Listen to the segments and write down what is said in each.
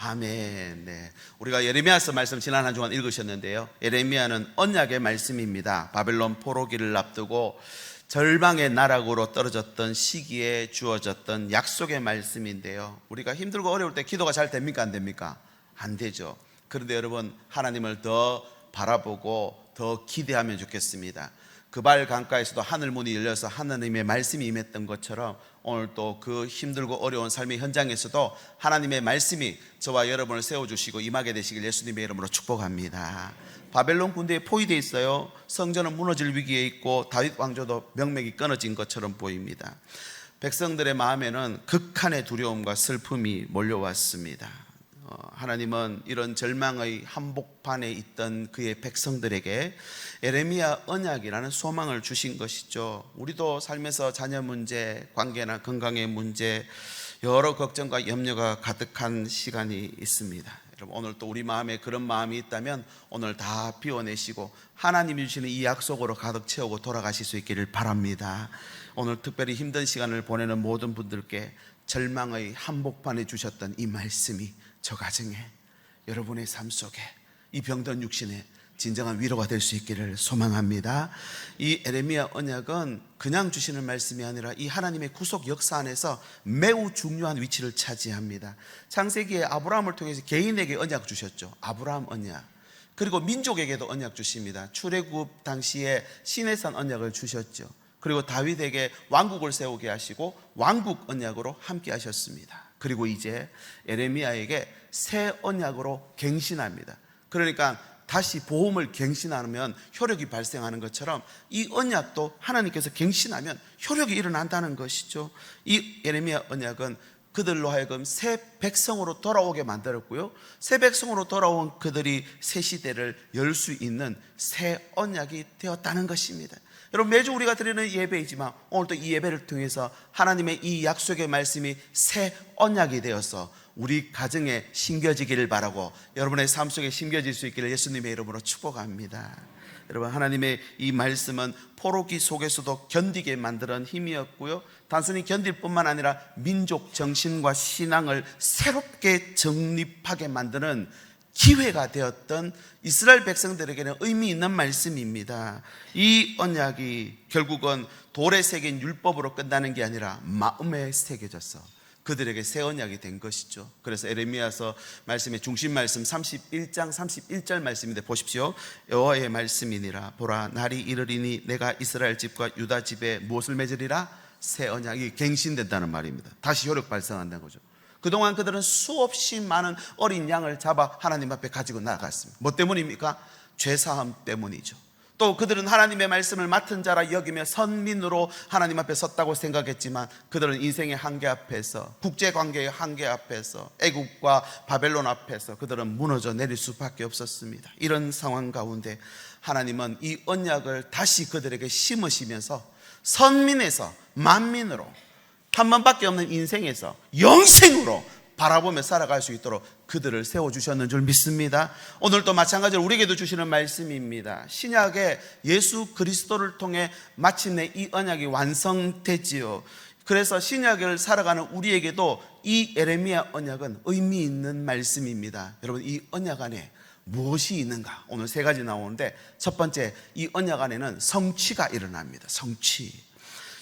아멘. 네. 우리가 예레미야서 말씀 지난 한 주간 읽으셨는데요. 예레미야는 언약의 말씀입니다. 바벨론 포로기를 앞두고 절망의 나락으로 떨어졌던 시기에 주어졌던 약속의 말씀인데요. 우리가 힘들고 어려울 때 기도가 잘 됩니까? 안 됩니까? 안 되죠. 그런데 여러분, 하나님을 더 바라보고 더 기대하면 좋겠습니다. 그발 강가에서도 하늘 문이 열려서 하나님의 말씀이 임했던 것처럼 오늘 또 그 힘들고 어려운 삶의 현장에서도 하나님의 말씀이 저와 여러분을 세워주시고 임하게 되시길 예수님의 이름으로 축복합니다. 바벨론 군대에 포위되어 있어요. 성전은 무너질 위기에 있고 다윗 왕조도 명맥이 끊어진 것처럼 보입니다. 백성들의 마음에는 극한의 두려움과 슬픔이 몰려왔습니다. 하나님은 이런 절망의 한복판에 있던 그의 백성들에게 예레미야 언약이라는 소망을 주신 것이죠. 우리도 삶에서 자녀 문제, 관계나 건강의 문제, 여러 걱정과 염려가 가득한 시간이 있습니다. 여러분, 오늘 또 우리 마음에 그런 마음이 있다면 오늘 다 비워내시고 하나님이 주시는 이 약속으로 가득 채우고 돌아가실 수 있기를 바랍니다. 오늘 특별히 힘든 시간을 보내는 모든 분들께 절망의 한복판에 주셨던 이 말씀이 저 가정에, 여러분의 삶 속에, 이 병든 육신에 진정한 위로가 될 수 있기를 소망합니다. 이 예레미야 언약은 그냥 주시는 말씀이 아니라 이 하나님의 구속 역사 안에서 매우 중요한 위치를 차지합니다. 창세기에 아브라함을 통해서 개인에게 언약 주셨죠. 아브라함 언약. 그리고 민족에게도 언약 주십니다. 출애굽 당시에 시내산 언약을 주셨죠. 그리고 다윗에게 왕국을 세우게 하시고 왕국 언약으로 함께 하셨습니다. 그리고 이제 예레미야에게 새 언약으로 갱신합니다. 그러니까 다시 보험을 갱신하면 효력이 발생하는 것처럼 이 언약도 하나님께서 갱신하면 효력이 일어난다는 것이죠. 이 예레미야 언약은 그들로 하여금 새 백성으로 돌아오게 만들었고요, 새 백성으로 돌아온 그들이 새 시대를 열 수 있는 새 언약이 되었다는 것입니다. 여러분, 매주 우리가 드리는 예배이지만 오늘도 이 예배를 통해서 하나님의 이 약속의 말씀이 새 언약이 되어서 우리 가정에 심겨지기를 바라고 여러분의 삶 속에 심겨질 수 있기를 예수님의 이름으로 축복합니다. 여러분, 하나님의 이 말씀은 포로기 속에서도 견디게 만드는 힘이었고요, 단순히 견딜 뿐만 아니라 민족 정신과 신앙을 새롭게 정립하게 만드는 기회가 되었던 이스라엘 백성들에게는 의미 있는 말씀입니다. 이 언약이 결국은 돌에 새긴 율법으로 끝나는 게 아니라 마음에 새겨져서 그들에게 새 언약이 된 것이죠. 그래서 예레미야서 말씀의 중심 말씀 31장 31절 말씀인데 보십시오. 여호와의 말씀이니라. 보라, 날이 이르리니 내가 이스라엘 집과 유다 집에 무엇을 맺으리라? 새 언약이 갱신된다는 말입니다. 다시 효력 발생한다는 거죠. 그동안 그들은 수없이 많은 어린 양을 잡아 하나님 앞에 가지고 나갔습니다. 뭐 때문입니까? 죄사함 때문이죠. 또 그들은 하나님의 말씀을 맡은 자라 여기며 선민으로 하나님 앞에 섰다고 생각했지만 그들은 인생의 한계 앞에서, 국제관계의 한계 앞에서, 애국과 바벨론 앞에서 그들은 무너져 내릴 수밖에 없었습니다. 이런 상황 가운데 하나님은 이 언약을 다시 그들에게 심으시면서 선민에서 만민으로, 한 번밖에 없는 인생에서 영생으로 바라보며 살아갈 수 있도록 그들을 세워주셨는 줄 믿습니다. 오늘도 마찬가지로 우리에게도 주시는 말씀입니다. 신약에 예수 그리스도를 통해 마침내 이 언약이 완성되지요. 그래서 신약을 살아가는 우리에게도 이 예레미야 언약은 의미 있는 말씀입니다. 여러분, 이 언약 안에 무엇이 있는가? 오늘 세 가지 나오는데 첫 번째, 이 언약 안에는 성취가 일어납니다. 성취.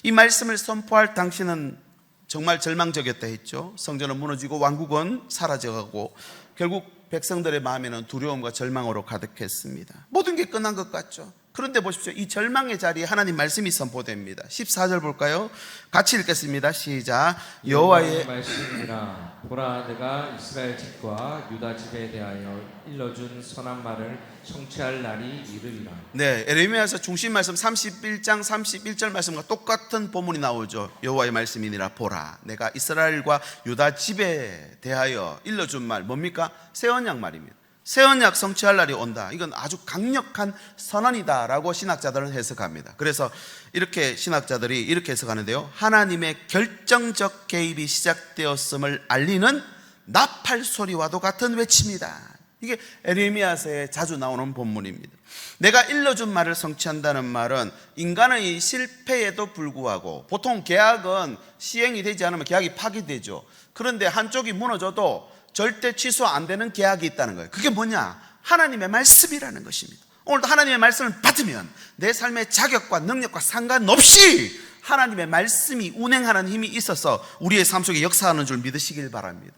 이 말씀을 선포할 당시는 정말 절망적이었다 했죠. 성전은 무너지고 왕국은 사라져가고 결국 백성들의 마음에는 두려움과 절망으로 가득했습니다. 모든 게 끝난 것 같죠. 그런데 보십시오. 이 절망의 자리에 하나님 말씀이 선포됩니다. 14절 볼까요? 같이 읽겠습니다. 시작. 여호와의 말씀이라. 보라, 내가 이스라엘 집과 유다 집에 대하여 일러준 선한 말을 성취할 날이 이르리라. 네, 예레미야서 중심 말씀 31장 31절 말씀과 똑같은 본문이 나오죠. 여호와의 말씀이니라. 보라, 내가 이스라엘과 유다 집에 대하여 일러준 말, 뭡니까? 새 언약 말입니다. 새 언약 성취할 날이 온다. 이건 아주 강력한 선언이다라고 신학자들은 해석합니다. 그래서 이렇게 신학자들이 이렇게 해석하는데요, 하나님의 결정적 개입이 시작되었음을 알리는 나팔 소리와도 같은 외침이다. 이게 예레미야서에 자주 나오는 본문입니다. 내가 일러준 말을 성취한다는 말은 인간의 실패에도 불구하고, 보통 계약은 시행이 되지 않으면 계약이 파기되죠. 그런데 한쪽이 무너져도 절대 취소 안 되는 계약이 있다는 거예요. 그게 뭐냐? 하나님의 말씀이라는 것입니다. 오늘도 하나님의 말씀을 받으면 내 삶의 자격과 능력과 상관없이 하나님의 말씀이 운행하는 힘이 있어서 우리의 삶 속에 역사하는 줄 믿으시길 바랍니다.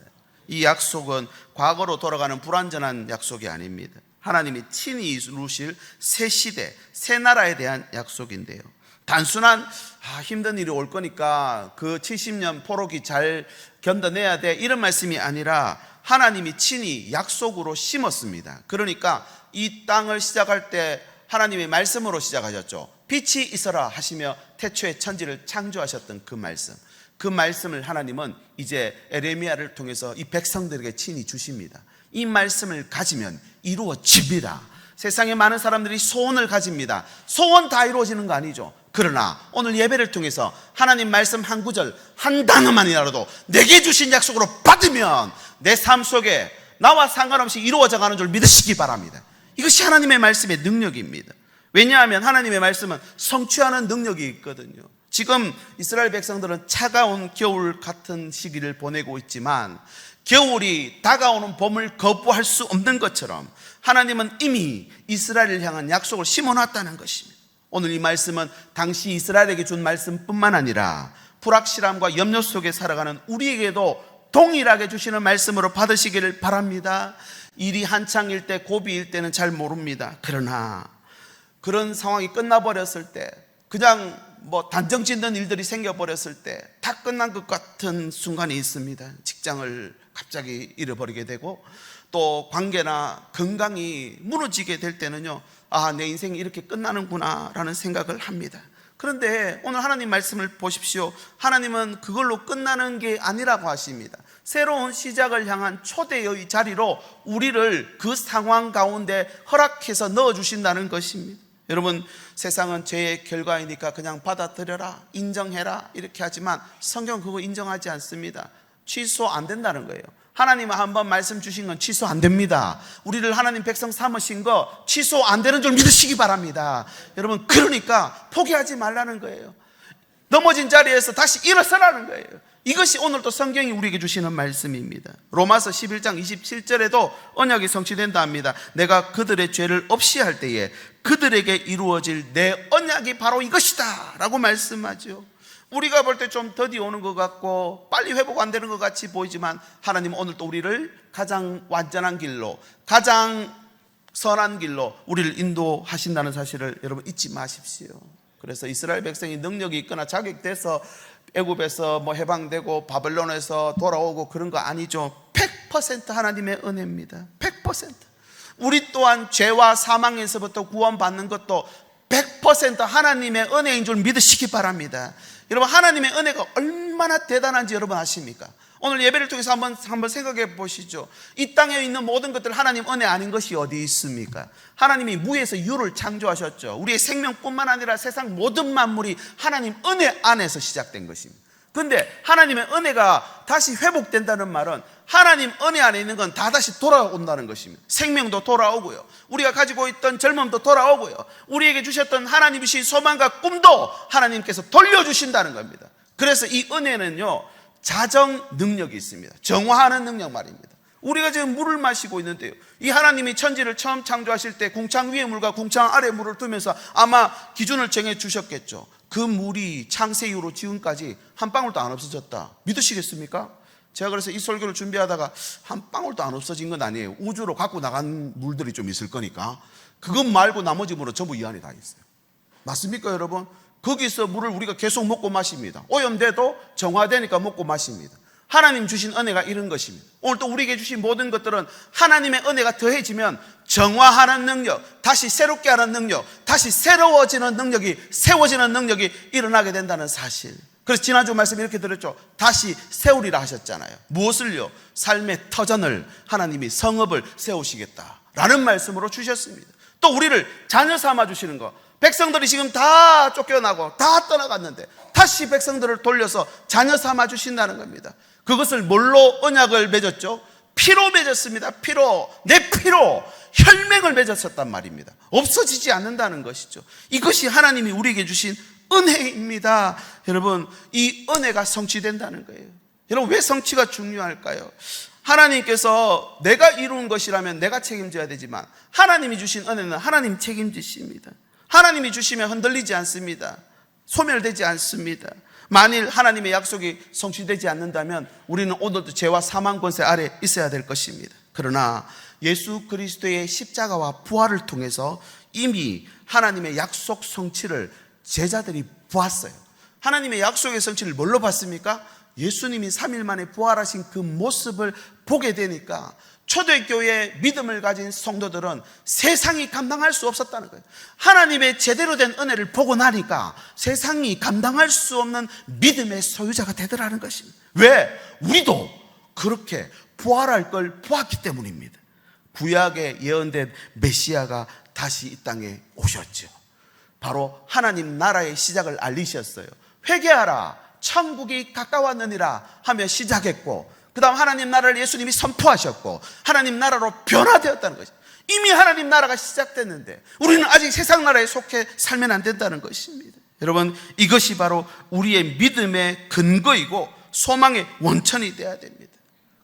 이 약속은 과거로 돌아가는 불완전한 약속이 아닙니다. 하나님이 친히 이루실 새 시대, 새 나라에 대한 약속인데요. 단순한 힘든 일이 올 거니까 그 70년 포로기 잘 견뎌내야 돼, 이런 말씀이 아니라 하나님이 친히 약속으로 심었습니다. 그러니까 이 땅을 시작할 때 하나님의 말씀으로 시작하셨죠. 빛이 있어라 하시며 태초에 천지를 창조하셨던 그 말씀, 그 말씀을 하나님은 이제 에레미야를 통해서 이 백성들에게 친히 주십니다. 이 말씀을 가지면 이루어집니다. 세상에 많은 사람들이 소원을 가집니다. 소원 다 이루어지는 거 아니죠. 그러나 오늘 예배를 통해서 하나님 말씀 한 구절, 한 단어만이라도 내게 주신 약속으로 받으면 내 삶 속에 나와 상관없이 이루어져 가는 줄 믿으시기 바랍니다. 이것이 하나님의 말씀의 능력입니다. 왜냐하면 하나님의 말씀은 성취하는 능력이 있거든요. 지금 이스라엘 백성들은 차가운 겨울 같은 시기를 보내고 있지만 겨울이 다가오는 봄을 거부할 수 없는 것처럼 하나님은 이미 이스라엘을 향한 약속을 심어놨다는 것입니다. 오늘 이 말씀은 당시 이스라엘에게 준 말씀뿐만 아니라 불확실함과 염려 속에 살아가는 우리에게도 동일하게 주시는 말씀으로 받으시기를 바랍니다. 일이 한창일 때, 고비일 때는 잘 모릅니다. 그러나 그런 상황이 끝나버렸을 때, 그냥 단정 짓는 일들이 생겨버렸을 때 다 끝난 것 같은 순간이 있습니다. 직장을 갑자기 잃어버리게 되고 또 관계나 건강이 무너지게 될 때는요, 내 인생이 이렇게 끝나는구나 라는 생각을 합니다. 그런데 오늘 하나님 말씀을 보십시오. 하나님은 그걸로 끝나는 게 아니라고 하십니다. 새로운 시작을 향한 초대의 자리로 우리를 그 상황 가운데 허락해서 넣어주신다는 것입니다. 여러분, 세상은 죄의 결과이니까 그냥 받아들여라, 인정해라 이렇게 하지만 성경은 그거 인정하지 않습니다. 취소 안 된다는 거예요. 하나님은 한번 말씀 주신 건 취소 안 됩니다. 우리를 하나님 백성 삼으신 거 취소 안 되는 줄 믿으시기 바랍니다. 여러분, 그러니까 포기하지 말라는 거예요. 넘어진 자리에서 다시 일어서라는 거예요. 이것이 오늘도 성경이 우리에게 주시는 말씀입니다. 로마서 11장 27절에도 언약이 성취된다 합니다. 내가 그들의 죄를 없이 할 때에 그들에게 이루어질 내 언약이 바로 이것이다 라고 말씀하죠. 우리가 볼 때 좀 더디 오는 것 같고 빨리 회복 안 되는 것 같이 보이지만 하나님은 오늘도 우리를 가장 완전한 길로, 가장 선한 길로 우리를 인도하신다는 사실을 여러분 잊지 마십시오. 그래서 이스라엘 백성이 능력이 있거나 자격돼서 애굽에서 해방되고 바벨론에서 돌아오고 그런 거 아니죠. 100% 하나님의 은혜입니다. 100%. 우리 또한 죄와 사망에서부터 구원받는 것도 100% 하나님의 은혜인 줄 믿으시기 바랍니다. 여러분, 하나님의 은혜가 얼마나 대단한지 여러분 아십니까? 오늘 예배를 통해서 한번 생각해 보시죠. 이 땅에 있는 모든 것들 하나님 은혜 아닌 것이 어디 있습니까? 하나님이 무에서 유를 창조하셨죠. 우리의 생명뿐만 아니라 세상 모든 만물이 하나님 은혜 안에서 시작된 것입니다. 그런데 하나님의 은혜가 다시 회복된다는 말은 하나님 은혜 안에 있는 건 다 다시 돌아온다는 것입니다. 생명도 돌아오고요, 우리가 가지고 있던 젊음도 돌아오고요, 우리에게 주셨던 하나님이신 소망과 꿈도 하나님께서 돌려주신다는 겁니다. 그래서 이 은혜는요, 자정 능력이 있습니다. 정화하는 능력 말입니다. 우리가 지금 물을 마시고 있는데요, 이 하나님이 천지를 처음 창조하실 때 궁창 위의 물과 궁창 아래의 물을 두면서 아마 기준을 정해 주셨겠죠. 그 물이 창세 이후로 지금까지 한 방울도 안 없어졌다. 믿으시겠습니까? 제가 그래서 이 설교를 준비하다가 한 방울도 안 없어진 건 아니에요. 우주로 갖고 나간 물들이 좀 있을 거니까 그것 말고 나머지 물은 전부 이 안에 다 있어요. 맞습니까 여러분? 거기서 물을 우리가 계속 먹고 마십니다. 오염돼도 정화되니까 먹고 마십니다. 하나님 주신 은혜가 이런 것입니다. 오늘 또 우리에게 주신 모든 것들은 하나님의 은혜가 더해지면 정화하는 능력, 다시 새롭게 하는 능력, 다시 새로워지는 능력이, 세워지는 능력이 일어나게 된다는 사실. 그래서 지난주 말씀 이렇게 드렸죠. 다시 세우리라 하셨잖아요. 무엇을요? 삶의 터전을, 하나님이 성읍을 세우시겠다라는 말씀으로 주셨습니다. 또 우리를 자녀 삼아 주시는 거, 백성들이 지금 다 쫓겨나고 다 떠나갔는데 다시 백성들을 돌려서 자녀 삼아 주신다는 겁니다. 그것을 뭘로 언약을 맺었죠? 피로 맺었습니다. 피로, 내 피로 혈맹을 맺었었단 말입니다. 없어지지 않는다는 것이죠. 이것이 하나님이 우리에게 주신 은혜입니다. 여러분, 이 은혜가 성취된다는 거예요. 여러분, 왜 성취가 중요할까요? 하나님께서 내가 이룬 것이라면 내가 책임져야 되지만 하나님이 주신 은혜는 하나님 책임지십니다. 하나님이 주시면 흔들리지 않습니다. 소멸되지 않습니다. 만일 하나님의 약속이 성취되지 않는다면 우리는 오늘도 죄와 사망 권세 아래 있어야 될 것입니다. 그러나 예수 그리스도의 십자가와 부활을 통해서 이미 하나님의 약속 성취를 제자들이 보았어요. 하나님의 약속의 성취를 뭘로 봤습니까? 예수님이 3일 만에 부활하신 그 모습을 보게 되니까 초대교회의 믿음을 가진 성도들은 세상이 감당할 수 없었다는 거예요. 하나님의 제대로 된 은혜를 보고 나니까 세상이 감당할 수 없는 믿음의 소유자가 되더라는 것입니다. 왜? 우리도 그렇게 부활할 걸 보았기 때문입니다. 구약에 예언된 메시아가 다시 이 땅에 오셨죠. 바로 하나님 나라의 시작을 알리셨어요. 회개하라, 천국이 가까웠느니라 하며 시작했고, 그 다음 하나님 나라를 예수님이 선포하셨고 하나님 나라로 변화되었다는 것입니다. 이미 하나님 나라가 시작됐는데 우리는 아직 세상 나라에 속해 살면 안 된다는 것입니다. 여러분, 이것이 바로 우리의 믿음의 근거이고 소망의 원천이 되어야 됩니다.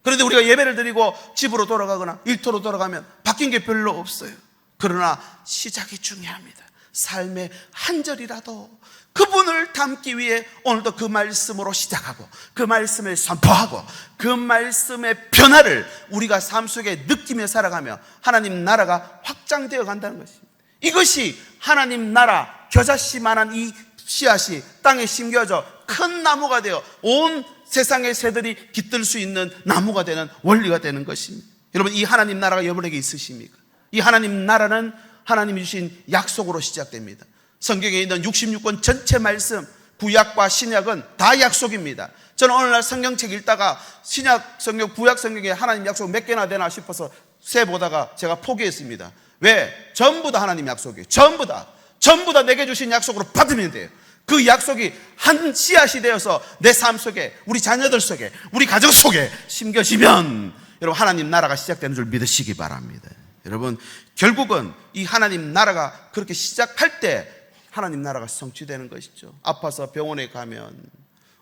그런데 우리가 예배를 드리고 집으로 돌아가거나 일터로 돌아가면 바뀐 게 별로 없어요. 그러나 시작이 중요합니다. 삶의 한 절이라도 그분을 담기 위해 오늘도 그 말씀으로 시작하고 그 말씀을 선포하고 그 말씀의 변화를 우리가 삶 속에 느끼며 살아가며 하나님 나라가 확장되어 간다는 것입니다. 이것이 하나님 나라 겨자씨만한 이 씨앗이 땅에 심겨져 큰 나무가 되어 온 세상의 새들이 깃들 수 있는 나무가 되는 원리가 되는 것입니다. 여러분, 이 하나님 나라가 여러분에게 있으십니까? 이 하나님 나라는 하나님이 주신 약속으로 시작됩니다. 성경에 있는 66권 전체 말씀, 구약과 신약은 다 약속입니다. 저는 오늘날 성경책 읽다가 신약 성경, 구약 성경에 하나님 약속 몇 개나 되나 싶어서 세보다가 제가 포기했습니다. 왜? 전부 다 하나님 약속이에요. 전부 다 내게 주신 약속으로 받으면 돼요. 그 약속이 한 씨앗이 되어서 내 삶 속에, 우리 자녀들 속에, 우리 가족 속에 심겨지면 여러분, 하나님 나라가 시작되는 줄 믿으시기 바랍니다. 여러분, 결국은 이 하나님 나라가 그렇게 시작할 때 하나님 나라가 성취되는 것이죠. 아파서 병원에 가면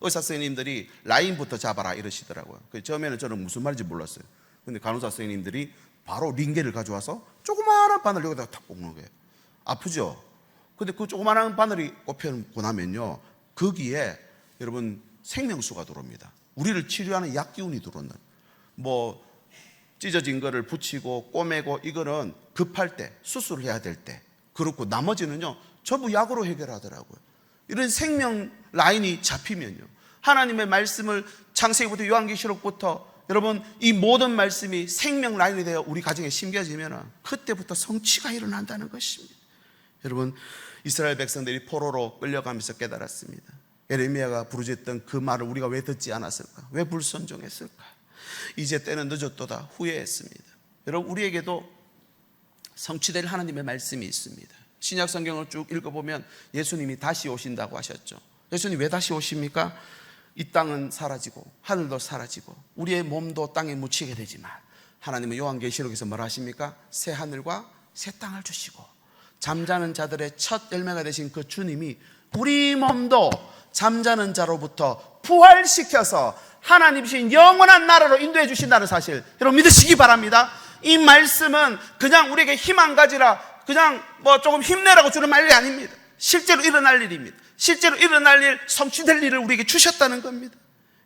의사 선생님들이 라인부터 잡아라 이러시더라고요. 처음에는 저는 무슨 말인지 몰랐어요. 근데 간호사 선생님들이 바로 링겔을 가져와서 조그마한 바늘 여기다가 탁 꽂는 거예요. 아프죠? 근데 그 조그마한 바늘이 꼽혀놓고 나면요, 거기에 여러분 생명수가 들어옵니다. 우리를 치료하는 약 기운이 들어온다. 뭐 찢어진 거를 붙이고 꼬매고, 이거는 급할 때, 수술을 해야 될 때. 그렇고 나머지는요 전부 약으로 해결하더라고요. 이런 생명 라인이 잡히면요, 하나님의 말씀을 창세기부터 요한계시록부터 여러분 이 모든 말씀이 생명 라인이 되어 우리 가정에 심겨지면 그때부터 성취가 일어난다는 것입니다. 여러분, 이스라엘 백성들이 포로로 끌려가면서 깨달았습니다. 예레미야가 부르짖던 그 말을 우리가 왜 듣지 않았을까? 왜 불순종했을까? 이제 때는 늦었도다 후회했습니다. 여러분, 우리에게도 성취될 하나님의 말씀이 있습니다. 신약 성경을 쭉 읽어보면 예수님이 다시 오신다고 하셨죠. 예수님 왜 다시 오십니까? 이 땅은 사라지고 하늘도 사라지고 우리의 몸도 땅에 묻히게 되지만 하나님은 요한계시록에서 뭐라 하십니까? 새 하늘과 새 땅을 주시고 잠자는 자들의 첫 열매가 되신 그 주님이 우리 몸도 잠자는 자로부터 부활시켜서 하나님이신 영원한 나라로 인도해 주신다는 사실 여러분 믿으시기 바랍니다. 이 말씀은 그냥 우리에게 힘 안 가지라 그냥 뭐 조금 힘내라고 주는 말이 아닙니다. 실제로 일어날 일입니다. 실제로 일어날 일, 성취될 일을 우리에게 주셨다는 겁니다.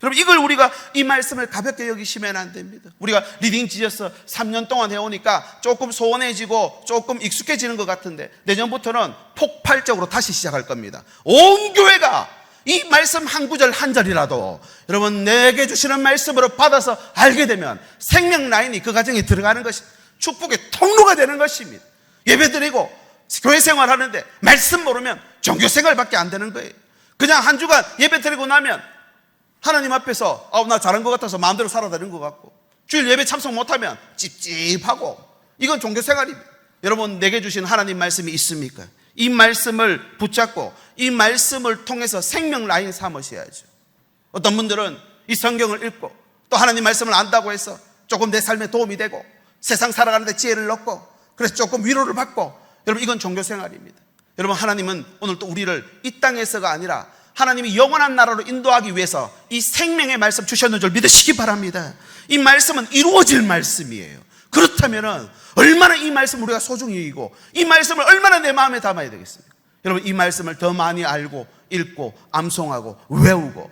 여러분, 이걸 우리가 이 말씀을 가볍게 여기시면 안 됩니다. 우리가 리딩 지어서 3년 동안 해오니까 조금 소원해지고 조금 익숙해지는 것 같은데 내년부터는 폭발적으로 다시 시작할 겁니다. 온 교회가 이 말씀 한 구절 한 절이라도 여러분 내게 주시는 말씀으로 받아서 알게 되면 생명 라인이 그 가정에 들어가는 것이 축복의 통로가 되는 것입니다. 예배드리고 교회 생활하는데 말씀 모르면 종교 생활밖에 안 되는 거예요. 그냥 한 주간 예배드리고 나면 하나님 앞에서 나 잘한 것 같아서 마음대로 살아다니는 것 같고 주일 예배 참석 못하면 찝찝하고 이건 종교 생활입니다. 여러분, 내게 주신 하나님 말씀이 있습니까? 이 말씀을 붙잡고 이 말씀을 통해서 생명 라인 삼으셔야죠. 어떤 분들은 이 성경을 읽고 또 하나님 말씀을 안다고 해서 조금 내 삶에 도움이 되고 세상 살아가는데 지혜를 얻고 그래서 조금 위로를 받고, 여러분 이건 종교 생활입니다. 여러분, 하나님은 오늘 또 우리를 이 땅에서가 아니라 하나님이 영원한 나라로 인도하기 위해서 이 생명의 말씀 주셨는 줄 믿으시기 바랍니다. 이 말씀은 이루어질 말씀이에요. 그렇다면 얼마나 이 말씀 우리가 소중히 여기고 이 말씀을 얼마나 내 마음에 담아야 되겠습니까? 여러분, 이 말씀을 더 많이 알고 읽고 암송하고 외우고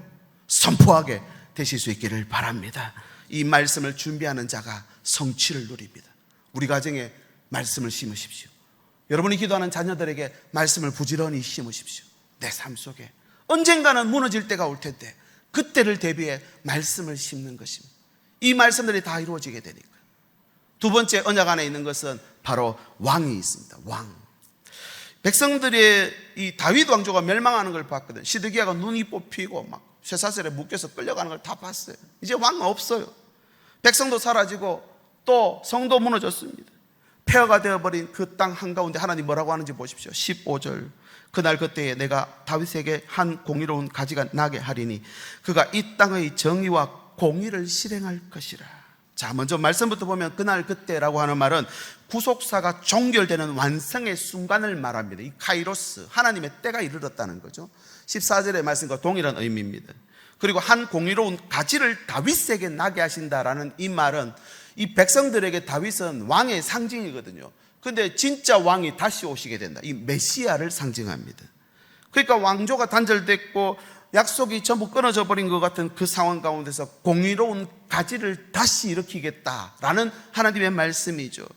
선포하게 되실 수 있기를 바랍니다. 이 말씀을 준비하는 자가 성취를 누립니다. 우리 가정에 말씀을 심으십시오. 여러분이 기도하는 자녀들에게 말씀을 부지런히 심으십시오. 내 삶 속에 언젠가는 무너질 때가 올 텐데 그때를 대비해 말씀을 심는 것입니다. 이 말씀들이 다 이루어지게 되니까. 두 번째 언약 안에 있는 것은 바로 왕이 있습니다. 왕. 백성들의 이 다윗 왕조가 멸망하는 걸 봤거든. 시드기야가 눈이 뽑히고 막 쇠사슬에 묶여서 끌려가는 걸 다 봤어요. 이제 왕 없어요. 백성도 사라지고 또 성도 무너졌습니다. 폐허가 되어버린 그 땅 한가운데 하나님 뭐라고 하는지 보십시오. 15절. 그날 그때에 내가 다윗에게 한 공의로운 가지가 나게 하리니 그가 이 땅의 정의와 공의를 실행할 것이라. 자, 먼저 말씀부터 보면 그날 그때라고 하는 말은 구속사가 종결되는 완성의 순간을 말합니다. 이 카이로스, 하나님의 때가 이르렀다는 거죠. 14절의 말씀과 동일한 의미입니다. 그리고 한 공의로운 가지를 다윗에게 나게 하신다라는 이 말은 이 백성들에게 다윗은 왕의 상징이거든요. 근데 진짜 왕이 다시 오시게 된다. 이 메시아를 상징합니다. 그러니까 왕조가 단절됐고 약속이 전부 끊어져 버린 것 같은 그 상황 가운데서 공의로운 가지를 다시 일으키겠다라는 하나님의 말씀이죠.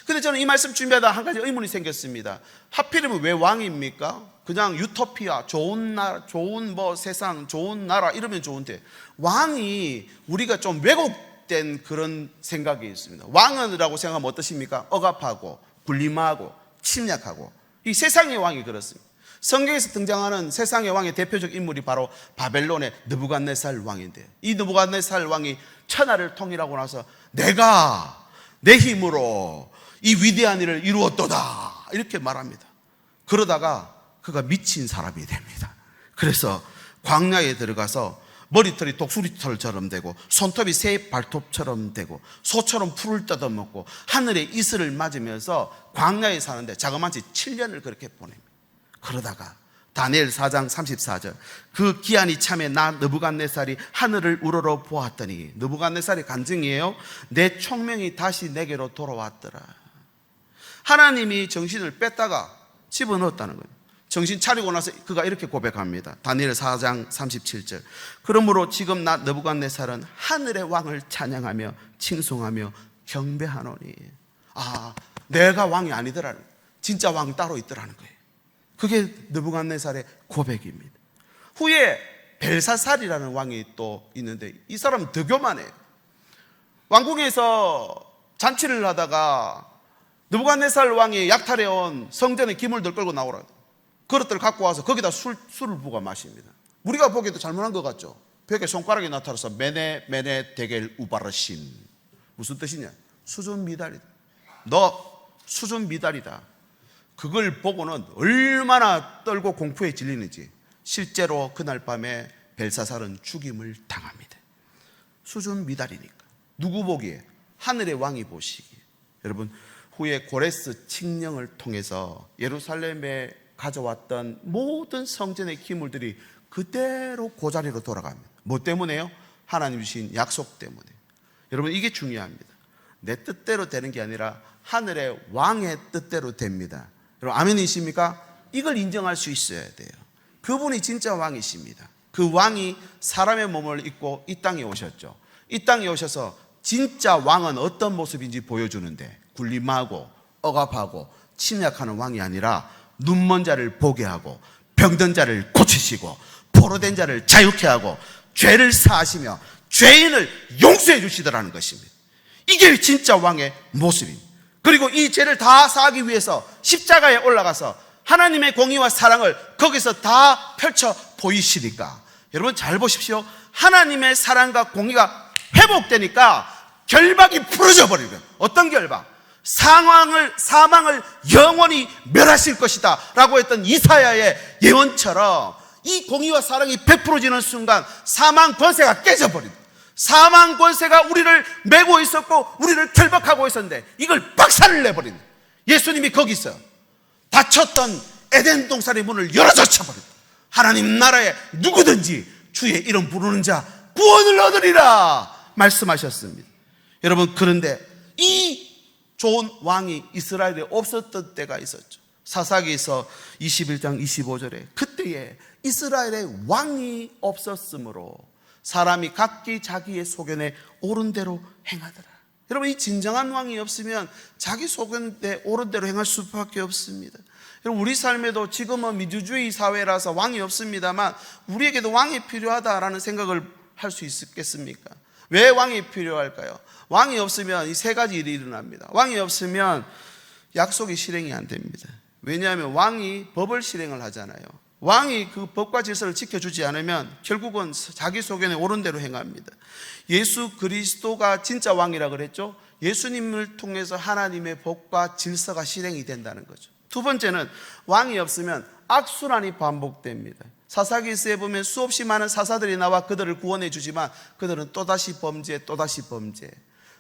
근데 저는 이 말씀 준비하다 한 가지 의문이 생겼습니다. 하필이면 왜 왕입니까? 그냥 유토피아, 좋은 나라, 좋은 뭐 세상, 좋은 나라 이러면 좋은데 왕이 우리가 좀 왜곡된 그런 생각이 있습니다. 왕은이라고 생각하면 어떠십니까? 억압하고 군림하고 침략하고, 이 세상의 왕이 그렇습니다. 성경에서 등장하는 세상의 왕의 대표적 인물이 바로 바벨론의 느부갓네살 왕인데요. 이 느부갓네살 왕이 천하를 통일하고 나서 내가 내 힘으로 이 위대한 일을 이루었도다 이렇게 말합니다. 그러다가 그가 미친 사람이 됩니다. 그래서 광야에 들어가서 머리털이 독수리털처럼 되고 손톱이 새 발톱처럼 되고 소처럼 풀을 뜯어먹고 하늘의 이슬을 맞으면서 광야에 사는데 자그마치 7년을 그렇게 보냅니다. 그러다가 다니엘 4장 34절 그 기한이 참에 나 느부갓네살이 하늘을 우러러 보았더니, 느부갓네살의 간증이에요. 내 총명이 다시 내게로 돌아왔더라. 하나님이 정신을 뺐다가 집어넣었다는 거예요. 정신 차리고 나서 그가 이렇게 고백합니다. 다니엘 4장 37절 그러므로 지금 나 느부갓네살은 하늘의 왕을 찬양하며 칭송하며 경배하노니. 아, 내가 왕이 아니더라는 거예요. 진짜 왕 따로 있더라는 거예요. 그게 느부갓네살의 고백입니다. 후에 벨사살이라는 왕이 또 있는데 이 사람은 더 교만해요. 왕궁에서 잔치를 하다가 느부갓네살 왕이 약탈해온 성전의 기물들 끌고 나오라. 그릇들 갖고 와서 거기다 술을 부어 마십니다. 우리가 보기에도 잘못한 것 같죠. 벽에 손가락이 나타나서 메네 메네 데겔 우바르신. 무슨 뜻이냐? 수준 미달이다. 너 수준 미달이다. 그걸 보고는 얼마나 떨고 공포에 질리는지 실제로 그날 밤에 벨사살은 죽임을 당합니다. 수준 미달이니까. 누구 보기에? 하늘의 왕이 보시기에. 여러분, 후에 고레스 칙령을 통해서 예루살렘에 가져왔던 모든 성전의 기물들이 그대로 그 자리로 돌아갑니다. 뭐 때문에요? 하나님 주신 약속 때문에. 여러분, 이게 중요합니다. 내 뜻대로 되는 게 아니라 하늘의 왕의 뜻대로 됩니다. 여러분, 아멘이십니까? 이걸 인정할 수 있어야 돼요. 그분이 진짜 왕이십니다. 그 왕이 사람의 몸을 입고 이 땅에 오셨죠. 이 땅에 오셔서 진짜 왕은 어떤 모습인지 보여주는데, 군림하고 억압하고 침략하는 왕이 아니라 눈먼 자를 보게 하고 병든 자를 고치시고 포로된 자를 자유케 하고 죄를 사하시며 죄인을 용서해 주시더라는 것입니다. 이게 진짜 왕의 모습입니다. 그리고 이 죄를 다 사하기 위해서 십자가에 올라가서 하나님의 공의와 사랑을 거기서 다 펼쳐 보이시니까, 여러분 잘 보십시오. 하나님의 사랑과 공의가 회복되니까 결박이 풀어져 버리고요. 어떤 결박? 사망을 영원히 멸하실 것이다 라고 했던 이사야의 예언처럼 이 공의와 사랑이 베풀어지는 순간 사망 권세가 깨져버립니다. 사망 권세가 우리를 메고 있었고 우리를 결박하고 있었는데 이걸 박살을 내버립니다. 예수님이 거기서 닫혔던 에덴 동산의 문을 열어젖혀버립니다. 하나님 나라에 누구든지 주의 이름 부르는 자 구원을 얻으리라 말씀하셨습니다. 여러분, 그런데 이 좋은 왕이 이스라엘에 없었던 때가 있었죠. 사사기서 21장 25절에 그때에 이스라엘에 왕이 없었으므로 사람이 각기 자기의 소견에 옳은 대로 행하더라. 여러분, 이 진정한 왕이 없으면 자기 소견에 옳은 대로 행할 수밖에 없습니다. 여러분, 우리 삶에도 지금은 민주주의 사회라서 왕이 없습니다만 우리에게도 왕이 필요하다라는 생각을 할 수 있겠습니까? 왜 왕이 필요할까요? 왕이 없으면 이 세 가지 일이 일어납니다. 왕이 없으면 약속이 실행이 안 됩니다. 왜냐하면 왕이 법을 실행을 하잖아요. 왕이 그 법과 질서를 지켜주지 않으면 결국은 자기 소견에 옳은 대로 행합니다. 예수 그리스도가 진짜 왕이라 그랬죠. 예수님을 통해서 하나님의 법과 질서가 실행이 된다는 거죠. 두 번째는 왕이 없으면 악순환이 반복됩니다. 사사기서에 보면 수없이 많은 사사들이 나와 그들을 구원해 주지만 그들은 또다시 범죄, 또다시 범죄.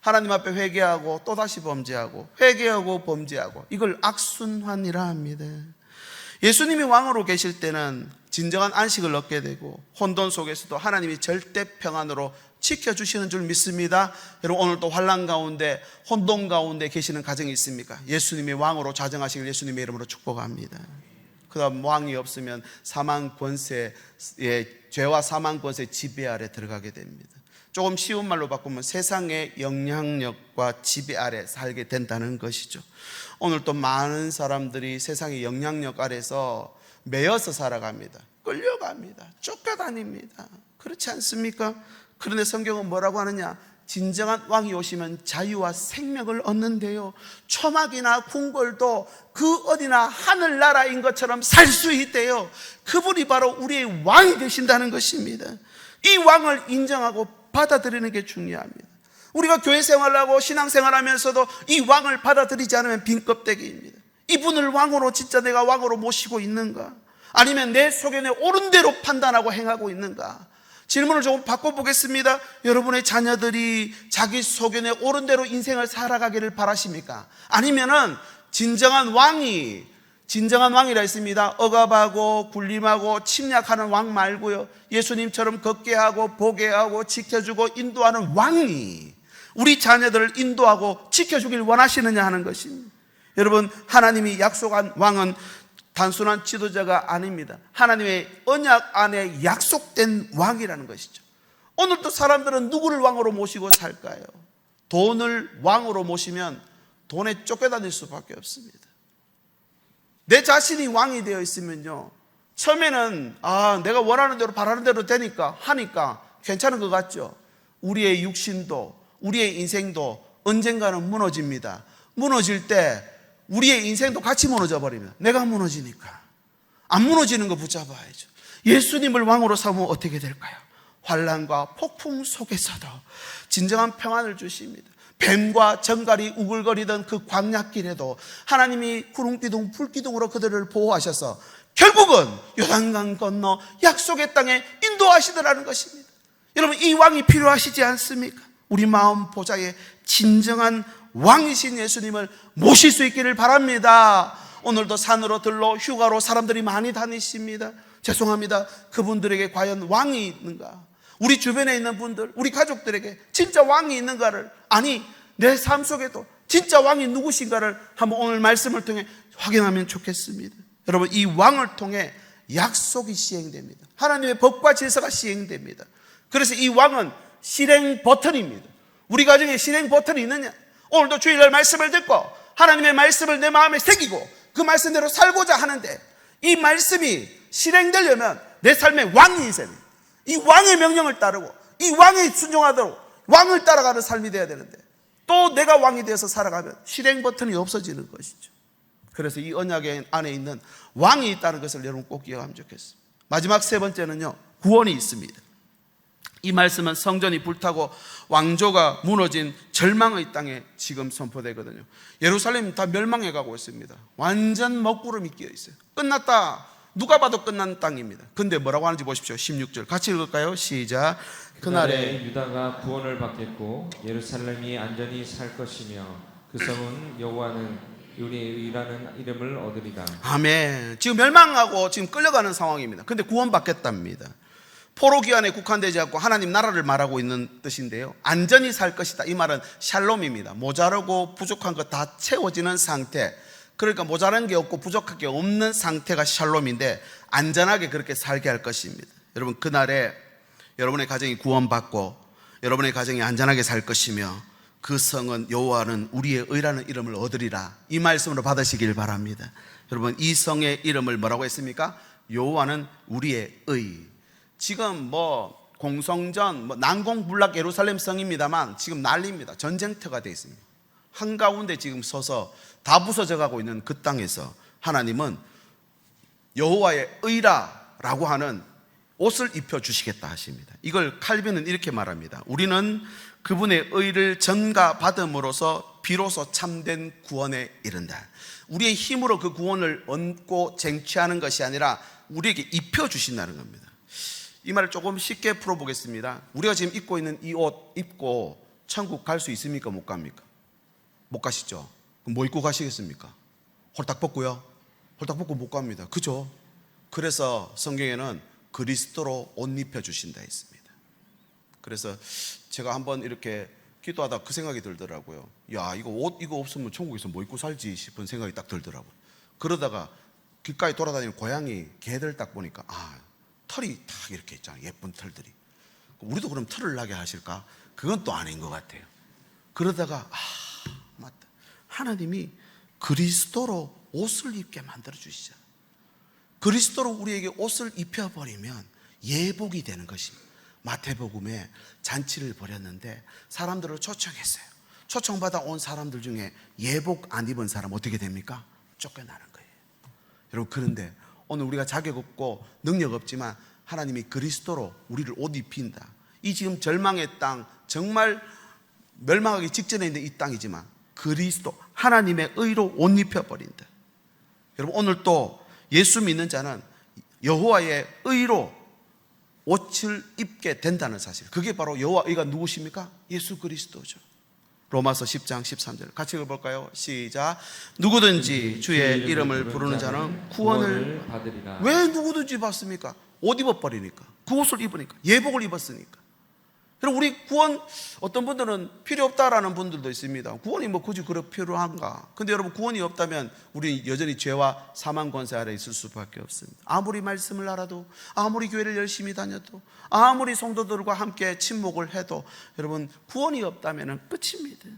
하나님 앞에 회개하고 또다시 범죄하고 회개하고 범죄하고, 이걸 악순환이라 합니다. 예수님이 왕으로 계실 때는 진정한 안식을 얻게 되고 혼돈 속에서도 하나님이 절대 평안으로 지켜주시는 줄 믿습니다. 여러분, 오늘도 환난 가운데 혼돈 가운데 계시는 가정이 있습니까? 예수님이 왕으로 자정하시길 예수님의 이름으로 축복합니다. 그 다음, 왕이 없으면 사망 권세의 죄와 사망 권세의 지배 아래 들어가게 됩니다. 조금 쉬운 말로 바꾸면 세상의 영향력과 지배 아래 살게 된다는 것이죠. 오늘 또 많은 사람들이 세상의 영향력 아래서 매여서 살아갑니다. 끌려갑니다. 쫓겨다닙니다. 그렇지 않습니까? 그런데 성경은 뭐라고 하느냐? 진정한 왕이 오시면 자유와 생명을 얻는데요, 초막이나 궁궐도 그 어디나 하늘나라인 것처럼 살 수 있대요. 그분이 바로 우리의 왕이 되신다는 것입니다. 이 왕을 인정하고 받아들이는 게 중요합니다. 우리가 교회 생활하고 신앙생활하면서도 이 왕을 받아들이지 않으면 빈 껍데기입니다. 이분을 왕으로 진짜 내가 왕으로 모시고 있는가? 아니면 내 소견에 옳은 대로 판단하고 행하고 있는가? 질문을 조금 바꿔보겠습니다. 여러분의 자녀들이 자기 소견에 옳은 대로 인생을 살아가기를 바라십니까? 아니면은 진정한 왕이라 했습니다. 억압하고 군림하고 침략하는 왕 말고요, 예수님처럼 걷게 하고 보게 하고 지켜주고 인도하는 왕이 우리 자녀들을 인도하고 지켜주길 원하시느냐 하는 것입니다. 여러분, 하나님이 약속한 왕은 단순한 지도자가 아닙니다. 하나님의 언약 안에 약속된 왕이라는 것이죠. 오늘도 사람들은 누구를 왕으로 모시고 살까요? 돈을 왕으로 모시면 돈에 쫓겨다닐 수밖에 없습니다. 내 자신이 왕이 되어 있으면요, 처음에는 내가 원하는 대로 바라는 대로 하니까 괜찮은 것 같죠. 우리의 육신도 우리의 인생도 언젠가는 무너집니다. 무너질 때 우리의 인생도 같이 무너져 버립니다. 내가 무너지니까. 안 무너지는 거 붙잡아야죠. 예수님을 왕으로 삼으면 어떻게 될까요? 환난과 폭풍 속에서도 진정한 평안을 주십니다. 뱀과 정갈이 우글거리던 그 광야길에도 하나님이 구름기둥 불기둥으로 그들을 보호하셔서 결국은 요단강 건너 약속의 땅에 인도하시더라는 것입니다. 여러분, 이 왕이 필요하시지 않습니까? 우리 마음 보좌에 진정한 왕이신 예수님을 모실 수 있기를 바랍니다. 오늘도 산으로 들러 휴가로 사람들이 많이 다니십니다. 죄송합니다. 그분들에게 과연 왕이 있는가? 우리 주변에 있는 분들, 우리 가족들에게 진짜 왕이 있는가를, 아니 내 삶 속에도 진짜 왕이 누구신가를 한번 오늘 말씀을 통해 확인하면 좋겠습니다. 여러분, 이 왕을 통해 약속이 시행됩니다. 하나님의 법과 질서가 시행됩니다. 그래서 이 왕은 실행 버튼입니다. 우리 가정에 실행 버튼이 있느냐? 오늘도 주일날 말씀을 듣고 하나님의 말씀을 내 마음에 새기고 그 말씀대로 살고자 하는데, 이 말씀이 실행되려면 내 삶에 왕이 있어야 됩니다. 이 왕의 명령을 따르고 이 왕에 순종하도록 왕을 따라가는 삶이 되어야 되는데, 또 내가 왕이 되어서 살아가면 실행 버튼이 없어지는 것이죠. 그래서 이 언약 안에 있는 왕이 있다는 것을 여러분 꼭 기억하면 좋겠습니다. 마지막 세 번째는요, 구원이 있습니다. 이 말씀은 성전이 불타고 왕조가 무너진 절망의 땅에 지금 선포되거든요. 예루살렘이 다 멸망해 가고 있습니다. 완전 먹구름이 끼어 있어요. 끝났다. 누가 봐도 끝난 땅입니다. 근데 뭐라고 하는지 보십시오. 16절 같이 읽을까요? 시작. 그날에 유다가 구원을 받겠고 예루살렘이 안전히 살 것이며 그 성은 우리의 의라는 이름을 얻으리라. 아멘. 지금 멸망하고 지금 끌려가는 상황입니다. 근데 구원받겠답니다. 포로기한에 국한되지 않고 하나님 나라를 말하고 있는 뜻인데요, 안전히 살 것이다, 이 말은 샬롬입니다. 모자르고 부족한 거 다 채워지는 상태, 그러니까 모자란 게 없고 부족한 게 없는 상태가 샬롬인데 안전하게 그렇게 살게 할 것입니다. 여러분, 그날에 여러분의 가정이 구원받고 여러분의 가정이 안전하게 살 것이며 그 성은 여호와는 우리의 의라는 이름을 얻으리라, 이 말씀으로 받으시길 바랍니다. 여러분, 이 성의 이름을 뭐라고 했습니까? 여호와는 우리의 의. 지금 뭐 공성전, 난공불락 예루살렘 성입니다만 지금 난리입니다. 전쟁터가 되어 있습니다. 한가운데 지금 서서 다 부서져 가고 있는 그 땅에서 하나님은 여호와의 의라라고 하는 옷을 입혀주시겠다 하십니다. 이걸 칼빈은 이렇게 말합니다. 우리는 그분의 의를 전가받음으로써 비로소 참된 구원에 이른다. 우리의 힘으로 그 구원을 얻고 쟁취하는 것이 아니라 우리에게 입혀주신다는 겁니다. 이 말을 조금 쉽게 풀어보겠습니다. 우리가 지금 입고 있는 이 옷 입고 천국 갈 수 있습니까? 못 갑니까? 못 가시죠? 그럼 뭐 입고 가시겠습니까? 홀딱 벗고요? 홀딱 벗고 못 갑니다. 그죠? 그래서 성경에는 그리스도로 옷 입혀주신다 했습니다. 그래서 제가 한번 이렇게 기도하다 그 생각이 들더라고요. 야, 이거 옷 이거 없으면 천국에서 뭐 입고 살지 싶은 생각이 딱 들더라고요. 그러다가 길가에 돌아다니는 고양이 개들 딱 보니까 털이 딱 이렇게 있잖아요. 예쁜 털들이. 우리도 그럼 털을 나게 하실까? 그건 또 아닌 것 같아요. 그러다가 맞다. 하나님이 그리스도로 옷을 입게 만들어 주시잖아요. 그리스도로 우리에게 옷을 입혀버리면 예복이 되는 것입니다. 마태복음에 잔치를 벌였는데 사람들을 초청했어요. 초청받아 온 사람들 중에 예복 안 입은 사람 어떻게 됩니까? 쫓겨나는 거예요. 여러분, 그런데 오늘 우리가 자격 없고 능력 없지만 하나님이 그리스도로 우리를 옷 입힌다. 이 지금 절망의 땅, 정말 멸망하기 직전에 있는 이 땅이지만 그리스도 하나님의 의로 옷 입혀버린다. 여러분, 오늘 또 예수 믿는 자는 여호와의 의로 옷을 입게 된다는 사실, 그게 바로 여호와 의가 누구십니까? 예수 그리스도죠. 로마서 10장 13절 같이 읽어볼까요? 시작. 누구든지 주의 이름을 부르는 자는 구원을 받으리라. 왜 누구든지 받습니까? 옷 입어버리니까, 그 옷을 입으니까, 예복을 입었으니까. 여러분, 우리 구원 어떤 분들은 필요 없다라는 분들도 있습니다. 구원이 뭐 굳이 그렇게 필요한가? 근데 여러분, 구원이 없다면 우리 여전히 죄와 사망 권세 아래 있을 수밖에 없습니다. 아무리 말씀을 알아도, 아무리 교회를 열심히 다녀도, 아무리 성도들과 함께 친목을 해도 여러분, 구원이 없다면 끝입니다.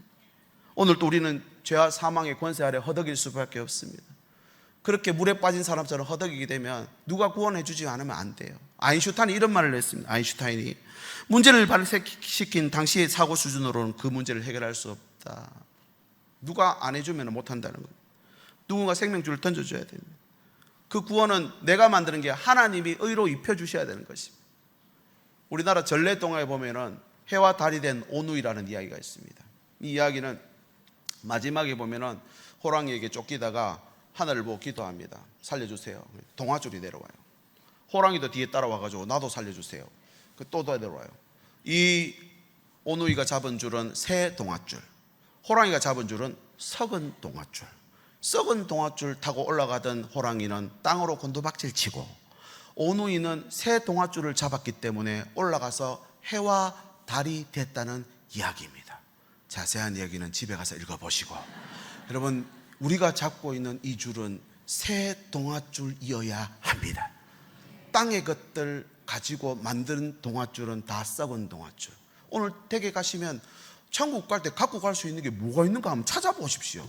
오늘 또 우리는 죄와 사망의 권세 아래 허덕일 수밖에 없습니다. 그렇게 물에 빠진 사람처럼 허덕이게 되면 누가 구원해 주지 않으면 안 돼요. 아인슈타인이 이런 말을 했습니다. 아인슈타인이 문제를 발생시킨 당시의 사고 수준으로는 그 문제를 해결할 수 없다. 누가 안 해주면 못한다는 거예요. 누군가 생명줄을 던져줘야 됩니다. 그 구원은 내가 만드는 게 하나님이 의로 입혀주셔야 되는 것입니다. 우리나라 전래동화에 보면은 해와 달이 된 오누이라는 이야기가 있습니다. 이 이야기는 마지막에 보면은 호랑이에게 쫓기다가 하늘을 보고 기도합니다. 살려주세요. 동아줄이 내려와요. 호랑이도 뒤에 따라와가지고 나도 살려주세요. 또 내려와요. 이 오누이가 잡은 줄은 새 동아줄, 호랑이가 잡은 줄은 썩은 동아줄. 썩은 동아줄 타고 올라가던 호랑이는 땅으로 곤두박질 치고, 오누이는 새 동아줄을 잡았기 때문에 올라가서 해와 달이 됐다는 이야기입니다. 자세한 이야기는 집에 가서 읽어보시고, 여러분, 우리가 잡고 있는 이 줄은 새 동아줄이어야 합니다. 땅의 것들 가지고 만든 동아줄은 다 썩은 동아줄. 오늘 댁에 가시면 천국 갈 때 갖고 갈 수 있는 게 뭐가 있는가 한번 찾아보십시오.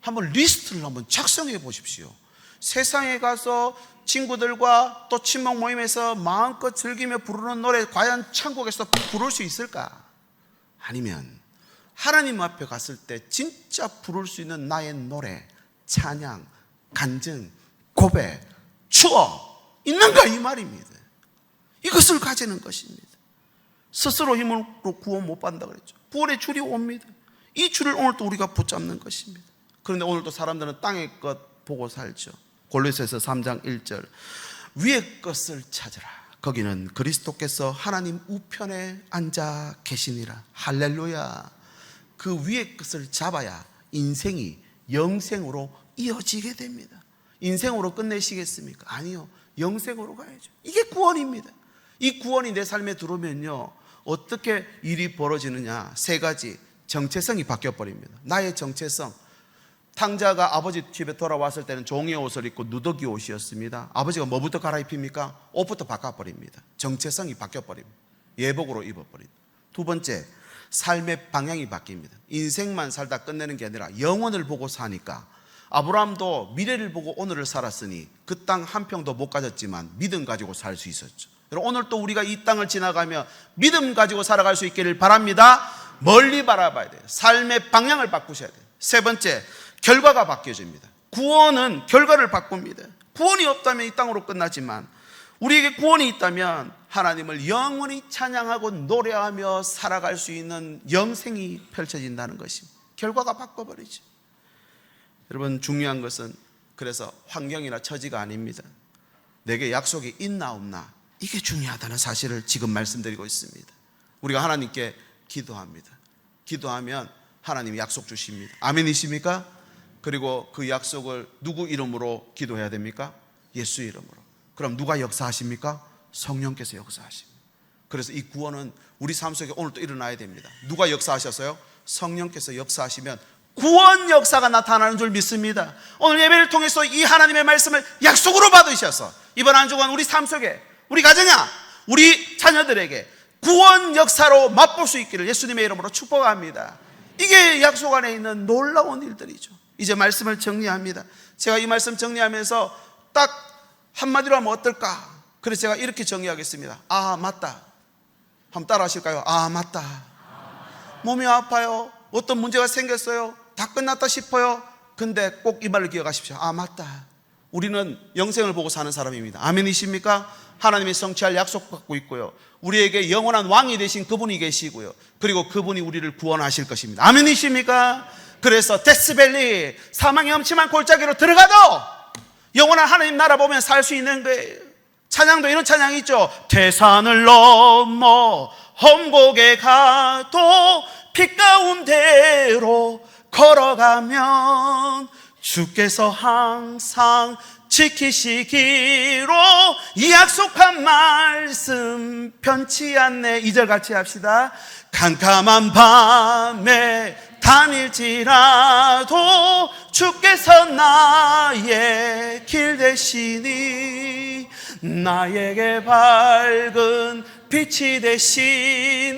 한번 리스트를 한번 작성해 보십시오. 세상에 가서 친구들과 또 친목 모임에서 마음껏 즐기며 부르는 노래 과연 천국에서 부를 수 있을까? 아니면 하나님 앞에 갔을 때 진짜 부를 수 있는 나의 노래, 찬양, 간증, 고백, 추억 있는가, 이 말입니다. 이것을 가지는 것입니다. 스스로 힘으로 구원 못 받는다 그랬죠. 구원의 줄이 옵니다. 이 줄을 오늘 또 우리가 붙잡는 것입니다. 그런데 오늘 또 사람들은 땅의 것 보고 살죠. 골로새서 3장 1절 위의 것을 찾으라. 거기는 그리스도께서 하나님 우편에 앉아 계시니라. 할렐루야. 그 위의 것을 잡아야 인생이 영생으로 이어지게 됩니다. 인생으로 끝내시겠습니까? 아니요. 영생으로 가야죠. 이게 구원입니다. 이 구원이 내 삶에 들어오면요, 어떻게 일이 벌어지느냐? 세 가지. 정체성이 바뀌어버립니다. 나의 정체성. 탕자가 아버지 집에 돌아왔을 때는 종이 옷을 입고 누더기 옷이었습니다. 아버지가 뭐부터 갈아입힙니까? 옷부터 바꿔버립니다. 정체성이 바뀌어버립니다. 예복으로 입어버립니다. 두 번째, 삶의 방향이 바뀝니다. 인생만 살다 끝내는 게 아니라 영혼을 보고 사니까, 아브라함도 미래를 보고 오늘을 살았으니 그 땅 한 평도 못 가졌지만 믿음 가지고 살 수 있었죠. 오늘 또 우리가 이 땅을 지나가며 믿음 가지고 살아갈 수 있기를 바랍니다. 멀리 바라봐야 돼요. 삶의 방향을 바꾸셔야 돼요. 세 번째, 결과가 바뀌어집니다. 구원은 결과를 바꿉니다. 구원이 없다면 이 땅으로 끝나지만, 우리에게 구원이 있다면 하나님을 영원히 찬양하고 노래하며 살아갈 수 있는 영생이 펼쳐진다는 것입니다. 결과가 바꿔버리죠. 여러분, 중요한 것은 그래서 환경이나 처지가 아닙니다. 내게 약속이 있나 없나, 이게 중요하다는 사실을 지금 말씀드리고 있습니다. 우리가 하나님께 기도합니다. 기도하면 하나님이 약속 주십니다. 아멘이십니까? 그리고 그 약속을 누구 이름으로 기도해야 됩니까? 예수 이름으로. 그럼 누가 역사하십니까? 성령께서 역사하십니다. 그래서 이 구원은 우리 삶 속에 오늘 또 일어나야 됩니다. 누가 역사하셨어요? 성령께서 역사하시면 구원 역사가 나타나는 줄 믿습니다. 오늘 예배를 통해서 이 하나님의 말씀을 약속으로 받으셔서 이번 한 주간 우리 삶 속에, 우리 가정야, 우리 자녀들에게 구원 역사로 맛볼 수 있기를 예수님의 이름으로 축복합니다. 이게 약속 안에 있는 놀라운 일들이죠. 이제 말씀을 정리합니다. 제가 이 말씀 정리하면서 딱 한마디로 하면 어떨까? 그래서 제가 이렇게 정리하겠습니다. 아, 맞다. 한번 따라 하실까요? 아, 맞다. 몸이 아파요. 어떤 문제가 생겼어요. 다 끝났다 싶어요. 근데 꼭 이 말을 기억하십시오. 아, 맞다. 우리는 영생을 보고 사는 사람입니다. 아멘이십니까? 하나님이 성취할 약속 받고 있고요. 우리에게 영원한 왕이 되신 그분이 계시고요. 그리고 그분이 우리를 구원하실 것입니다. 아멘이십니까? 그래서 데스밸리, 사망의 엄침한 골짜기로 들어가도 영원한 하나님 나라 보면 살 수 있는 거예요. 찬양도 이런 찬양이 있죠. 태산을 넘어 험곡에 가도 빛 가운데로 걸어가면 주께서 항상 지키시기로 약속한 말씀 변치 않네. 2절 같이 합시다. 캄캄한 밤에 다닐지라도 주께서 나의 길 되시니 나에게 밝은 빛이 되시니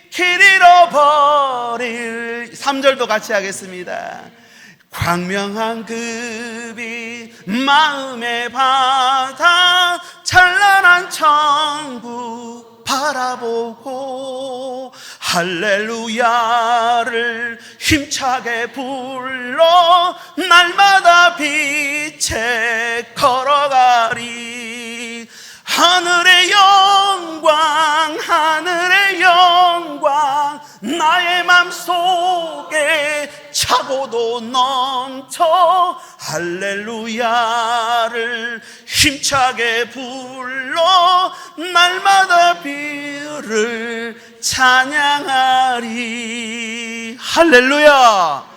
길 잃어버릴 3절도 같이 하겠습니다. 광명한 그 빛 마음의 바다 찬란한 천국 바라보고 할렐루야를 힘차게 불러 날마다 빛에 걸어가리. 하늘의 영광 하늘의 영광 나의 맘속에 차고도 넘쳐 할렐루야를 힘차게 불러 날마다 비를 찬양하리. 할렐루야.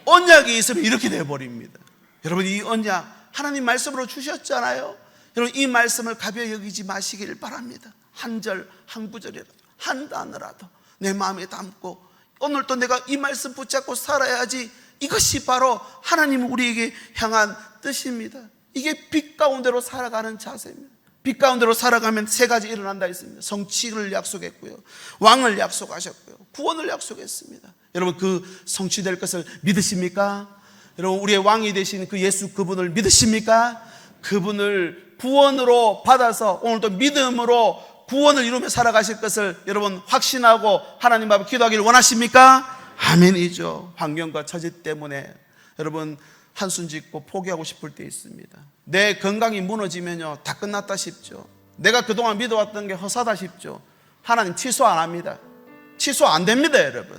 언약이 있으면 이렇게 돼버립니다. 여러분, 이 언약 하나님 말씀으로 주셨잖아요. 여러분, 이 말씀을 가벼이 여기지 마시기를 바랍니다. 한 절, 한 구절이라도, 한 단어라도 내 마음에 담고 오늘 또 내가 이 말씀 붙잡고 살아야지. 이것이 바로 하나님 우리에게 향한 뜻입니다. 이게 빛 가운데로 살아가는 자세입니다. 빛 가운데로 살아가면 세 가지 일어난다 했습니다. 성취를 약속했고요, 왕을 약속하셨고요, 구원을 약속했습니다. 여러분, 그 성취될 것을 믿으십니까? 여러분, 우리의 왕이 되신 그 예수 그분을 믿으십니까? 그분을 구원으로 받아서 오늘도 믿음으로 구원을 이루며 살아가실 것을 여러분 확신하고 하나님 앞에 기도하기를 원하십니까? 아멘이죠. 환경과 처지 때문에 여러분 한숨 짓고 포기하고 싶을 때 있습니다. 내 건강이 무너지면요 다 끝났다 싶죠. 내가 그동안 믿어왔던 게 허사다 싶죠. 하나님 취소 안 합니다. 취소 안 됩니다. 여러분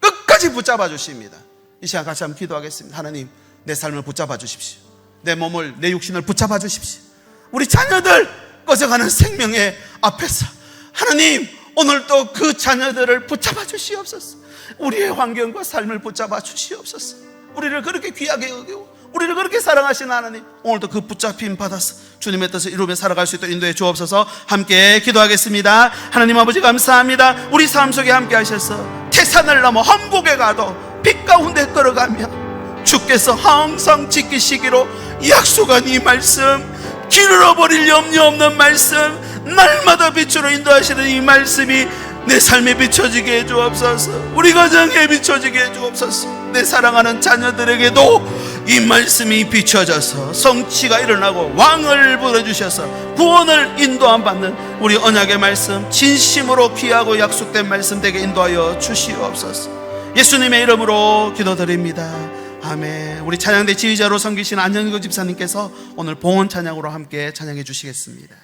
끝까지 붙잡아 주십니다. 이 시간 같이 한번 기도하겠습니다. 하나님, 내 삶을 붙잡아 주십시오. 내 몸을, 내 육신을 붙잡아 주십시오. 우리 자녀들 꺼져가는 생명의 앞에서 하나님, 오늘도 그 자녀들을 붙잡아 주시옵소서. 우리의 환경과 삶을 붙잡아 주시옵소서. 우리를 그렇게 귀하게 여기고 우리를 그렇게 사랑하시는 하나님, 오늘도 그 붙잡힘 받아서 주님의 뜻을 이루며 살아갈 수 있도록 인도해 주옵소서. 함께 기도하겠습니다. 하나님 아버지 감사합니다. 우리 삶 속에 함께 하셔서 태산을 넘어 험곡에 가도 빛 가운데 걸어가며 주께서 항상 지키시기로 약속한 이 말씀, 길 잃어버릴 염려 없는 말씀, 날마다 빛으로 인도하시는 이 말씀이 내 삶에 비춰지게 해주옵소서. 우리 가정에 비춰지게 해주옵소서. 내 사랑하는 자녀들에게도 이 말씀이 비춰져서 성취가 일어나고 왕을 부르주셔서 구원을 인도함 받는 우리 언약의 말씀, 진심으로 귀하고 약속된 말씀 되게 인도하여 주시옵소서. 예수님의 이름으로 기도드립니다. 아멘. 우리 찬양대 지휘자로 섬기신 안영규 집사님께서 오늘 봉헌 찬양으로 함께 찬양해 주시겠습니다.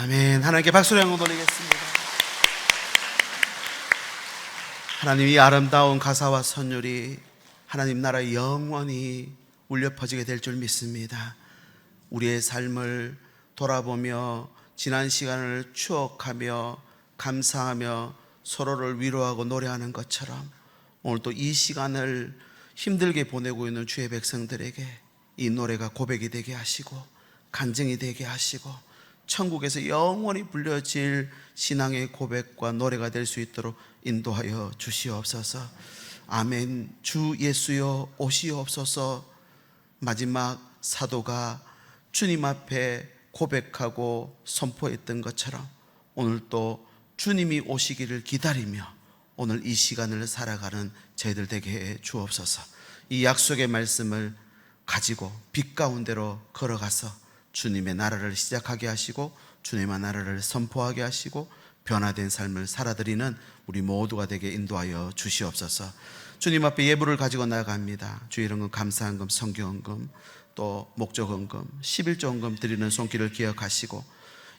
아멘. 하나님께 박수를 한번 돌리겠습니다. 하나님, 이 아름다운 가사와 선율이 하나님 나라에 영원히 울려 퍼지게 될 줄 믿습니다. 우리의 삶을 돌아보며 지난 시간을 추억하며 감사하며 서로를 위로하고 노래하는 것처럼 오늘도 이 시간을 힘들게 보내고 있는 주의 백성들에게 이 노래가 고백이 되게 하시고 간증이 되게 하시고 천국에서 영원히 불려질 신앙의 고백과 노래가 될 수 있도록 인도하여 주시옵소서. 아멘. 주 예수여 오시옵소서. 마지막 사도가 주님 앞에 고백하고 선포했던 것처럼 오늘 또 주님이 오시기를 기다리며 오늘 이 시간을 살아가는 저희들 되게 해 주옵소서. 이 약속의 말씀을 가지고 빛 가운데로 걸어가서 주님의 나라를 시작하게 하시고 주님의 나라를 선포하게 하시고 변화된 삶을 살아드리는 우리 모두가 되게 인도하여 주시옵소서. 주님 앞에 예물을 가지고 나아갑니다. 주일헌금, 감사헌금, 성경헌금, 또 목적헌금, 11조헌금 드리는 손길을 기억하시고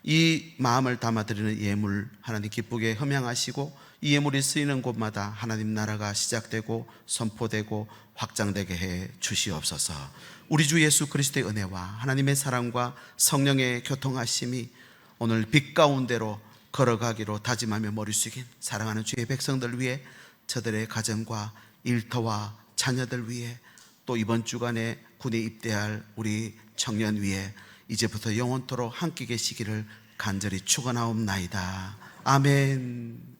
이 마음을 담아 드리는 예물 하나님 기쁘게 흠양하시고 이 예물이 쓰이는 곳마다 하나님 나라가 시작되고 선포되고 확장되게 해 주시옵소서. 우리 주 예수 그리스도의 은혜와 하나님의 사랑과 성령의 교통하심이 오늘 빛 가운데로 걸어가기로 다짐하며 머리 숙인 사랑하는 주의 백성들 위해 저들의 가정과 일터와 자녀들 위해 또 이번 주간에 군에 입대할 우리 청년 위해 이제부터 영원토록 함께 계시기를 간절히 축원하옵나이다. 아멘.